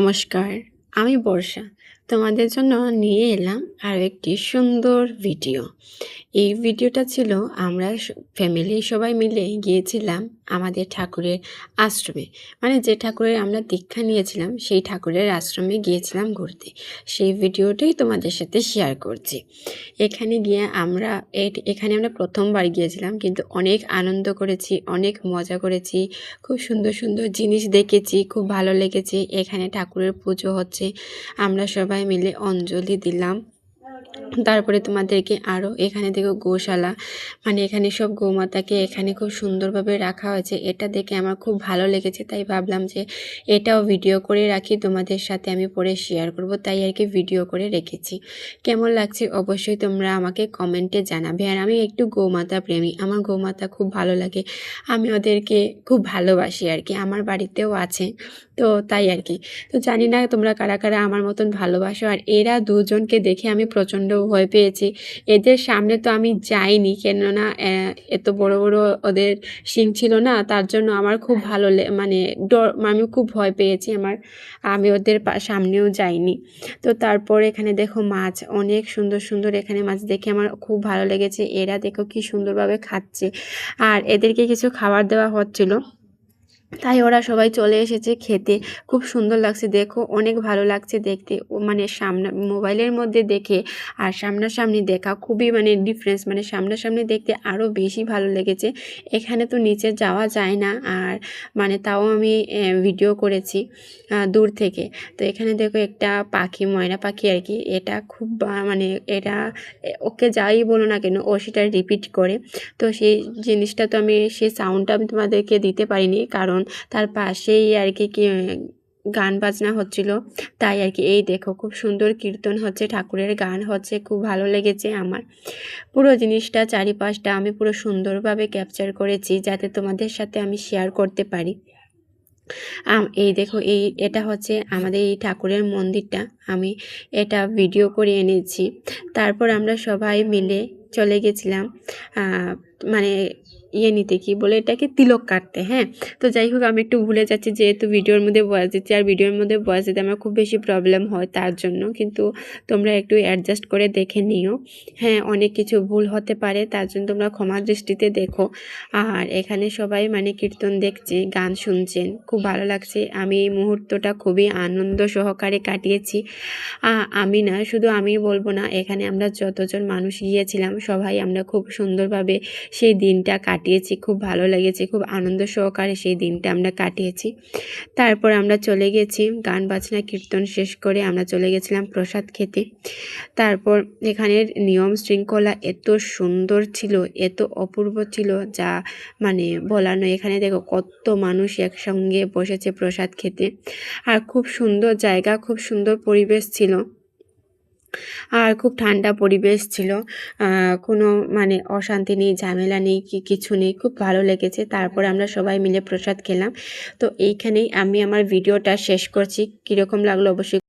নমস্কার, আমি বর্ষা। তোমাদের জন্য নিয়ে এলাম আরও একটি সুন্দর ভিডিও। এই ভিডিওটা ছিল আমরা ফ্যামিলি সবাই মিলে গিয়েছিলাম আমাদের ঠাকুরের আশ্রমে। মানে যে ঠাকুরের আমরা দীক্ষা নিয়েছিলাম সেই ঠাকুরের আশ্রমে গিয়েছিলাম ঘুরতে। সেই ভিডিওটাই তোমাদের সাথে শেয়ার করছি। এখানে গিয়ে এখানে আমরা প্রথমবার গিয়েছিলাম, কিন্তু অনেক আনন্দ করেছি, অনেক মজা করেছি, খুব সুন্দর সুন্দর জিনিস দেখেছি, খুব ভালো লেগেছে। এখানে ঠাকুরের পুজো হচ্ছে, আমরা সবাই মিলে অঞ্জলি দিলাম। তারপরে তোমাদেরকে আরও এখানে দেখো গোশালা, মানে এখানে সব গোমাতাকে এখানে খুব সুন্দরভাবে রাখা হয়েছে। এটা দেখে আমার খুব ভালো লেগেছে, তাই ভাবলাম যে এটাও ভিডিও করে রাখি, তোমাদের সাথে আমি পরে শেয়ার করব, তাই আর কি ভিডিও করে রেখেছি। কেমন লাগছে অবশ্যই তোমরা আমাকে কমেন্টে জানাবে। আর আমি একটু গোমাতা প্রেমী, আমার গোমাতা খুব ভালো লাগে, আমি ওদেরকে খুব ভালোবাসি আর কি। আমার বাড়িতেও আছে, তো তাই আর কি। তো জানি না তোমরা কারা কারা আমার মতন ভালোবাসো। আর এরা দুজনকে দেখে আমি প্রচণ্ড ভয় পেয়েছি। এদের সামনে তো আমি যাইনি, কেননা এত বড় বড় ওদের শিং ছিল না, তার জন্য আমার খুব ভালো মানে আমি খুব ভয় পেয়েছি। আমি ওদের সামনেও যাইনি। তো তারপর এখানে দেখো মাছ, অনেক সুন্দর সুন্দর এখানে মাছ দেখে আমার খুব ভালো লেগেছে। এরা দেখো কি সুন্দরভাবে খাচ্ছে, আর এদেরকে কিছু খাবার দেওয়া হচ্ছিল, তাই ওরা সবাই চলে এসেছে খেতে। খুব সুন্দর লাগছে, দেখো অনেক ভালো লাগছে দেখতে। মানে মোবাইলের মধ্যে দেখে আর সামনাসামনি দেখা খুবই মানে ডিফারেন্স, মানে সামনাসামনি দেখতে আরও বেশি ভালো লেগেছে। এখানে তো নিচে যাওয়া যায় না, আর মানে তাও আমি ভিডিও করেছি দূর থেকে। তো এখানে দেখো একটা পাখি, ময়না পাখি আর কি, এটা খুব মানে এটা ওকে যাই বলো না কেন ও সেটা রিপিট করে। তো সেই জিনিসটা তো সেই সাউন্ডটা আমি তোমাদেরকে দিতে পারিনি, কারণ তার পাশেই আর কি গান বাজনা হচ্ছিল, তাই আর কি। এই দেখো খুব সুন্দর কীর্তন হচ্ছে, ঠাকুরের গান হচ্ছে, খুব ভালো লেগেছে আমার। পুরো জিনিসটা চারিপাশটা আমি পুরো সুন্দরভাবে ক্যাপচার করেছি, যাতে তোমাদের সাথে আমি শেয়ার করতে পারি। এই দেখো এটা হচ্ছে আমাদের এই ঠাকুরের মন্দিরটা, আমি এটা ভিডিও করে এনেছি। তারপর আমরা সবাই মিলে চলে গেছিলাম মানে নিতে, কি বলে এটাকে, তিলক কাটতে। হ্যাঁ, তো যাই হোক আমি একটু ভুলে যাচ্ছি, যেহেতু ভিডিওর মধ্যে ভয়েস দিচ্ছি, আর ভিডিওর মধ্যে ভয়েস দিতে আমার খুব বেশি প্রবলেম হয়, তার জন্য কিন্তু তোমরা একটু অ্যাডজাস্ট করে দেখে নিও। হ্যাঁ, অনেক কিছু ভুল হতে পারে, তার জন্য তোমরা ক্ষমা দৃষ্টিতে দেখো। আর এখানে সবাই মানে কীর্তন দেখছে, গান শুনছেন, খুব ভালো লাগছে। আমি এই মুহূর্তটা খুবই আনন্দ সহকারে কাটিয়েছি। আমি না, শুধু আমি বলবো না, এখানে আমরা যতজন মানুষ গিয়েছিলাম সবাই আমরা খুব সুন্দরভাবে সেই দিনটা কাটিয়েছি, খুব ভালো লেগেছে, খুব আনন্দ সহকারে সেই দিনটা আমরা কাটিয়েছি। তারপর আমরা চলে গেছি গান বাজনা কীর্তন শেষ করে আমরা চলে গেছিলাম প্রসাদ খেতে। তারপর এখানের নিয়ম শৃঙ্খলা এত সুন্দর ছিল, এত অপূর্ব ছিল, যা মানে বলার নয়। এখানে দেখো কত মানুষ একসঙ্গে বসেছে প্রসাদ খেতে, আর খুব সুন্দর জায়গা, খুব সুন্দর পরিবেশ ছিল, আর খুব ঠান্ডা পরিবেশ ছিল। কোনো মানে অশান্তি নেই, ঝামেলা নেই, কিছু নেই, খুব ভালো লেগেছে। তারপর আমরা সবাই মিলে প্রসাদ খেলাম। তো এইখানেই আমি আমার ভিডিওটা শেষ করছি। কীরকম লাগলো অবশ্যই